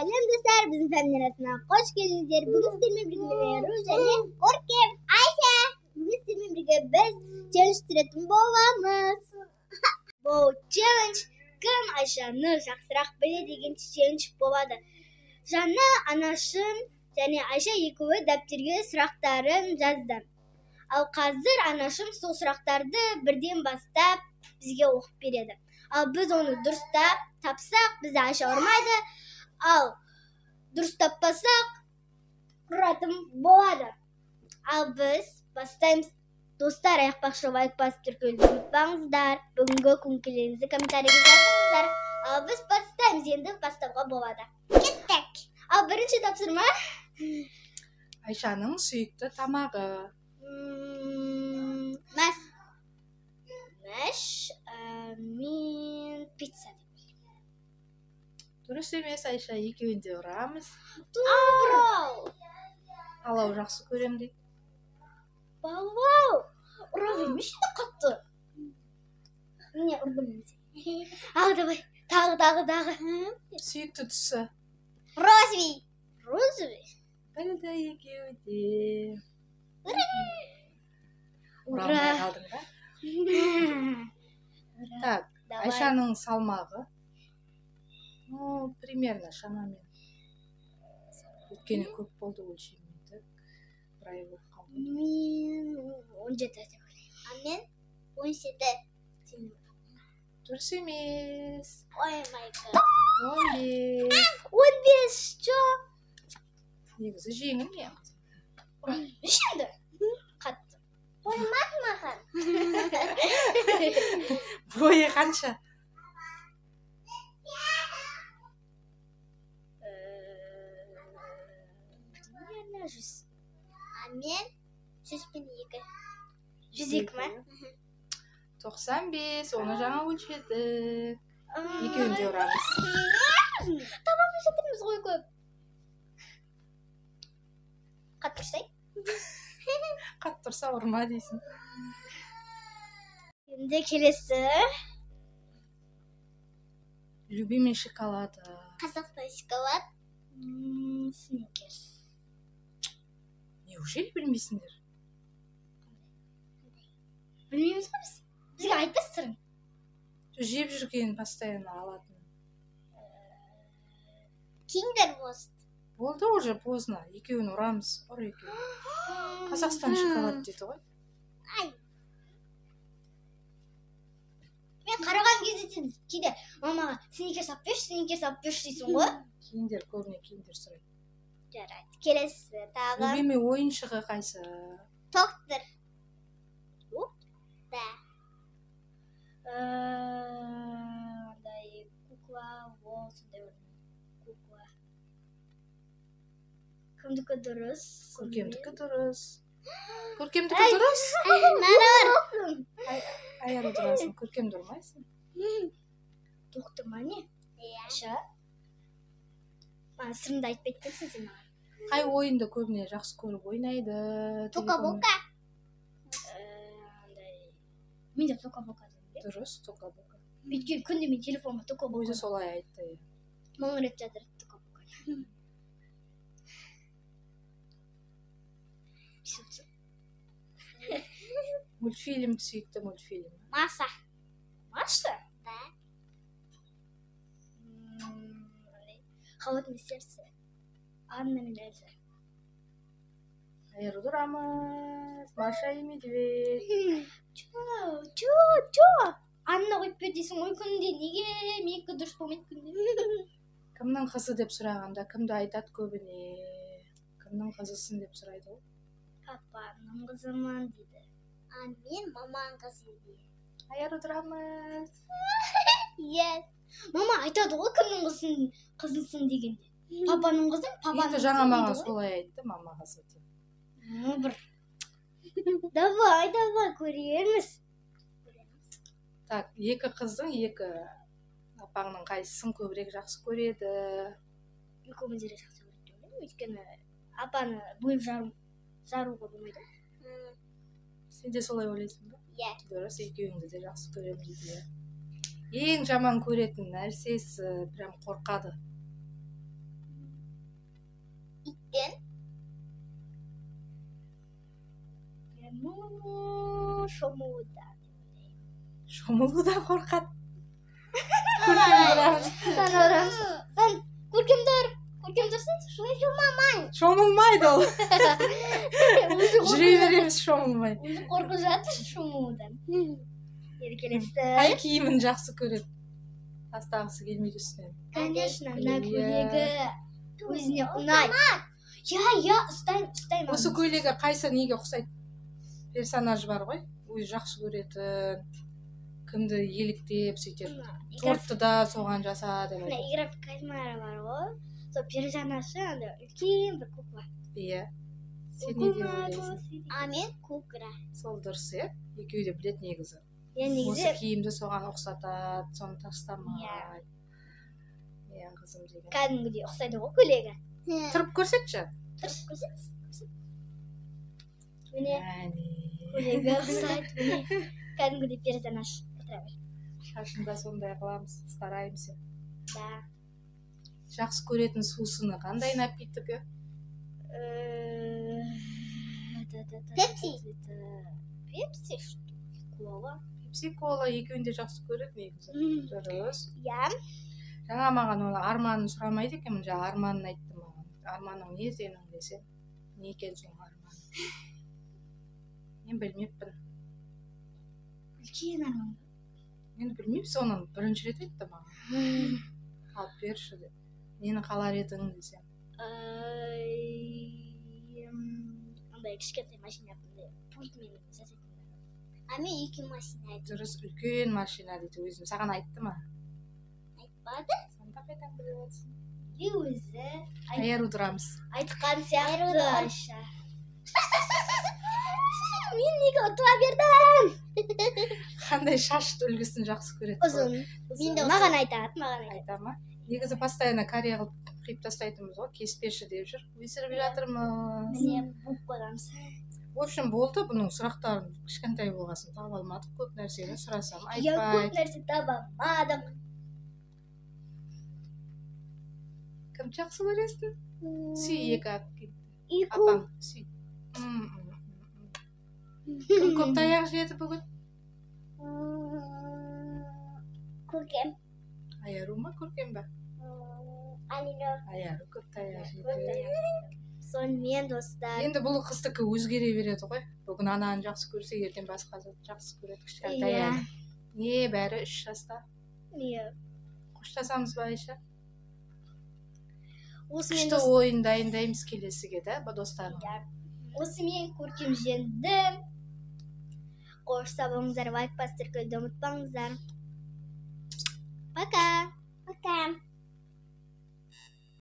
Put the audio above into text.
Selam dostlar, bizim Femler Arası'na hoş geldiniz. Bugün sizinle birlikte Ruja'yı Orkem, Ayşe. Bugün sizinle birlikte biz challenge türetim bolamız. Bu challenge kim Ayşe'ni жақсырақ біле деген challenge болады. Жаңа анашым және Ayşe екеуі дәптерге сұрақтарын жазды. Ал қазір анашым сол сұрақтарды бірден бастап бізге оқып береді. Ал біз оны дұрыстап тапсақ, бізді Ayşe ұрмайды. Ал дұрыс таппасақ, ұратын болады. Ал біз бастаймыз. Достар, аяқпақшы лайк басып тіркелуді ұмытпаңыздар. Бүгінгі көңіліңізді комментарийге жазыңыздар. Ал біз бастаймыз, енді бастауға болады. Кеттік. Ал бірінші тапсырма Ayşe'nin сүйікті тамағы. Мен пицца. Дұрыс емес, Ayşe, екеуін де ұрамыз. Бау. Палау жақсы көрем дейді. Бау. Ұра бермеші де қатты. Міне ұрдым. Ал давай. Тағы. Сүйікті түсі. Розовый. Білді екеуі де. Ура. Ұрамай қалдың ба? Так, Ayşe'ның салмағы. Примерно шамамен. Өткені көп болды өлшемейді. Бір ай болып қалды. Мен 17 деп ойлаймын. А мен 17. Дұрыс емес. Ой май гад. 15. 15 жо. Негізі жеңіл мен. Şimdi. Қатты. Оймақ маған. Бойы қанша? Примерно 100. А мен 102. 102 ма? 95, оны жаңа өлшедік. Екеуін де ұрамыз. Тамамын жатырмыз ғой көп. Қатты тұрсай? Қатты тұрса ұрма дейсің. Енді келесі. Любимый шоколады. Қазақстан шоколад. Сникерс. Неужели білмейсіңдер? Білмейміз ғой біз. Бізге айтпас сырын. Жеп жүрген постоянно алатын. Киндер мост. Болды уже поздно. Екеуін ұрамыз. Ұр екеуін. Қазақстан шоколад деді ғой. Ай. Мен қараған кезде кейде мамаға сникерс алып берші дейсің ғой. Киндер, көбіне киндер сұрайды. Жарайды. Келесі тағы. Любимый ойыншығы қайсы? Тоқтыр. Да. Андай кукла, сондай кукла. Кімдікі дұрыс? Көркемдікі дұрыс. Көркемдікі дұрыс? Нарар. Аяны дұрасың, көркем дұрмайсың. Тоқтыр ма не? Аша. Маған сырымды айтпайды дейсің сен маған. Қай ойынды көбіне жақсы көріп ойнайды? Тока-бока. Мен де тока-бока деймін. Дұрыс, тока-бока. Өйткені күнде мен телефонға тока-бока. Өзі солай айтты. Мың рет жатыр тока-бока. Мультфильм, сүйікті мультфильм. Маша. Маша? Да. Холодное сердце. Анна мен Эльза. Айыр ұрамыз. Маша и медведь. Чо. Анна қойып бер дейсің ғой күнде. Неге менікі дұрыс болмайды күнде? Кімнің қызы деп сұрағанда, кімді айтады көбіне? Кімнің қызысың деп сұрайды ғой? Папаның қызымын дейді. А мен маманың қызы дейді. Айыр ұрамыз. Yes. Мама айтады ғой кімнің қызысың дегенде. Папаның қызы, папаның Енді жаңа маған солай айтты, мама қызы деп. Бір. Давай, көреміз. Так, екі қыздың, екі апаңның қайсысын көбірек жақсы көреді? Екеумізді де жақсы көреді деп ойлаймын. Өйткені апаны бөліп жаруға болмайды. Сен де солай ойлайсың ба? Иә. Дұрыс, екеуіңді де жақсы көремін дейді. Ең жаман көретін нәрсесі, прям қорқады. Шомуудан. Шомылудан қорқат. Көркем дұрсын, шомылмамай. Шомылмайды ол. Жүре береміз шомылмай. Өзі қорқып жатыр шомылудан. Еркелесті. Қай киімін жақсы көреді? Тастағысы келмейді үстінен. Конечно, мына көйлегі өзіне ұнайды. Я, ұстаймын. Осы көйлегі қайсы неге ұқсайды? Персонаж бар ғой, өзі жақсы көретін, кімді еліктеп сөйтеді. Тортты да соған жаса деп Мына айтады. Игра Кальмара бар ғой. Сол персонажы андай үлкен бір кукла. Иә. Сен не деп ойлайсың? А мен кукра. Сол дұрыс, иә? Екеуі де біледі негізі. Я Осы негізі киімді соған ұқсатады, соны тастамай. Иә, қызым деген. кәдімгідей ұқсайды ғой көйлегі. Тұрып көрсетші. Тұрып көрсет. Міне Әне. көйлегі ұқсайды. Міне кәдімгідей персонаж. Шашында сондай қыламыз, стараемся. Да. Жақсы көретін сусыны қандай напитогі? Пепси. Пепси что? Кола. Пепси-кола екеуін де жақсы көреді негізі. Дұрыс. Я. Жаңа маған ол арманын сұрамайды екенмін, жаңа арманын айтты маған. Арманың не сенің десе, не екен соң арман? Мен білмеппін. Үлкен арман. Мен білмеймін, соны бірінші рет айтты маған. Алып берші деп. Нені қалар едің десем. Андай кішкентай машинасында пультмен жасайтын. А мен екі машина айттым. Дұрыс, үлкен машина дейді өзім. Саған айтты ма? Айтпады. Сонда қайдан біліп отырсың? И өзі Аяр удырамыз. айтқан сияқты Айша. Мен неге ұтыла бердім? Қандай шашты үлгісін жақсы көреді? Ұзын. Маған айтады, маған айтады. Айта ма? Негізі постоянно корея қылып қиып тастайтынбыз ғой, кеспеші деп жүр. Өсіріп жатырмыз. Міне буып қойғанбыз. В общем, болды, бұның сұрақтарын кішкентай болғасын таба алмадық. Көп нәрсені сұрасам Я көп айтпайды. нәрсе таба алмадым. Кім жақсы көресің? Сүй екі алып кетті. Ику. Апаң, сүй. Кім көп таяқ жеді бүгін? Көркем. Аяру ма, көркем ба? Алина. Аяру көп таяқ жеді. Сонымен достар. Енді бұл қыздікі өзгере береді ғой. Бүгін ананы жақсы көрсе, ертең басқа жақсы көреді. Кішкентай әлі. Не, бәрі 3 жаста. Иә. Қоштасамыз ба, Айша? Осымен Күшті ойын дайындаймыз келесіге да, достар. Осымен көркем жеңдім. Қош сау болыңыздар, лайк басып тіркелуді ұмытпаңыздар.